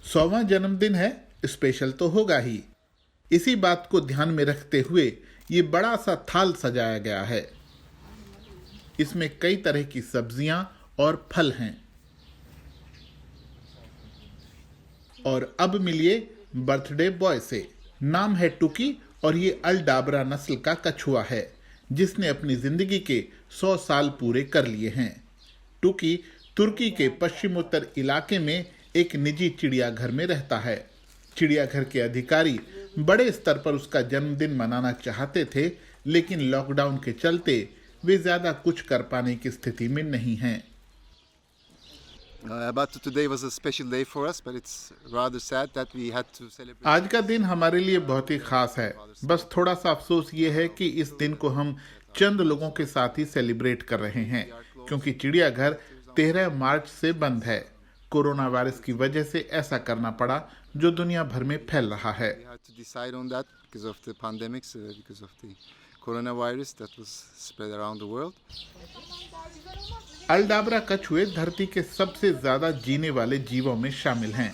100वां जन्मदिन है, स्पेशल तो होगा ही। इसी बात को ध्यान में रखते हुए ये बड़ा सा थाल सजाया गया है। इसमें कई तरह की सब्जियां और फल हैं। और अब मिलिए बर्थडे बॉय से। नाम है टुकी और ये अल्डाबरा नस्ल का कछुआ है जिसने अपनी जिंदगी के 100 साल पूरे कर लिए हैं। टुकी तुर्की के पश्चिमोत्तर इलाके में एक निजी चिड़ियाघर में रहता है। चिड़ियाघर के अधिकारी बड़े स्तर पर उसका जन्मदिन मनाना चाहते थे, लेकिन लॉकडाउन के चलते वे ज्यादा कुछ कर पाने की स्थिति में नहीं हैं। आज का दिन हमारे लिए बहुत ही खास है। बस थोड़ा सा अफसोस ये है कि इस दिन को हम चंद लोगों के साथ ही सेलिब्रेट कर रहे हैं, क्योंकि चिड़ियाघर 13 मार्च से बंद है। कोरोना वायरस की वजह से ऐसा करना पड़ा जो दुनिया भर में फैल रहा है। अल्डाबरा कछुए धरती के सबसे ज्यादा जीने वाले जीवों में शामिल हैं।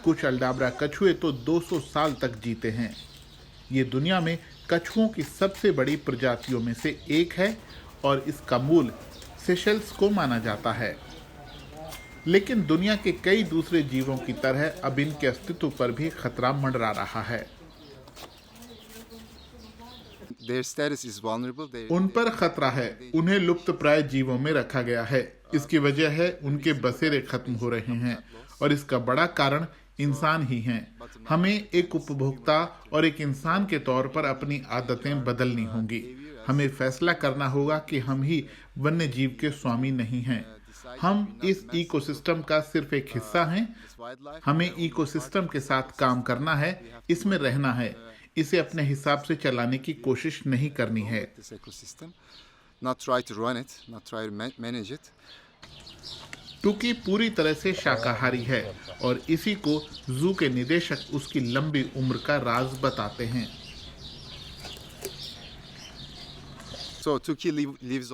कुछ अल्डाबरा कछुए तो 200 साल तक जीते हैं। ये दुनिया में कछुओं की सबसे बड़ी प्रजातियों में से एक है और इसका मूल सेशल्स को माना जाता है। लेकिन दुनिया के कई दूसरे जीवों की तरह अब इनके अस्तित्व पर भी खतरा मंडरा रहा है। उन पर खतरा है। उन्हें लुप्त प्राय जीवों में रखा गया है। इसकी वजह है उनके बसेरे खत्म हो रहे हैं और इसका बड़ा कारण इंसान ही हैं। हमें एक उपभोक्ता और एक इंसान के तौर पर अपनी आदतें बदलनी होंगी। हमें फैसला करना होगा कि हम ही वन्य जीव के स्वामी नहीं हैं। हम इस इकोसिस्टम का सिर्फ एक हिस्सा हैं। हमें इकोसिस्टम के साथ काम करना है, इसमें रहना है। इसे अपने हिसाब से चलाने की कोशिश नहीं करनी है। टुकी पूरी तरह से शाकाहारी है और इसी को जू के निदेशक उसकी लंबी उम्र का राज बताते हैं।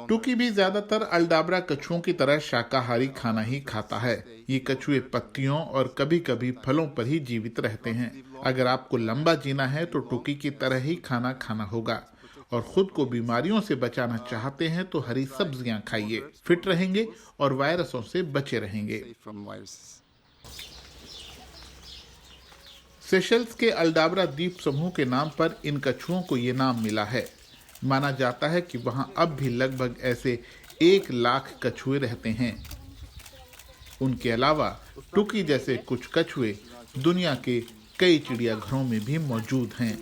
टुकी भी ज्यादातर अल्डाबरा कछुओं की तरह शाकाहारी खाना ही खाता है। ये कछुए पत्तियों और कभी कभी फलों पर ही जीवित रहते हैं। अगर आपको लंबा जीना है तो टुकी की तरह ही खाना खाना होगा और खुद को बीमारियों से बचाना चाहते हैं तो हरी सब्जियां खाइए। फिट रहेंगे और वायरसों से बचे रहेंगे। सेशल्स के अल्डाबरा द्वीप समूह के नाम पर इन कछुओं को ये नाम मिला है। माना जाता है कि वहां अब भी लगभग ऐसे 1 लाख कछुए रहते हैं। उनके अलावा टुकी जैसे कुछ कछुए दुनिया के कई चिड़ियाघरों में भी मौजूद हैं।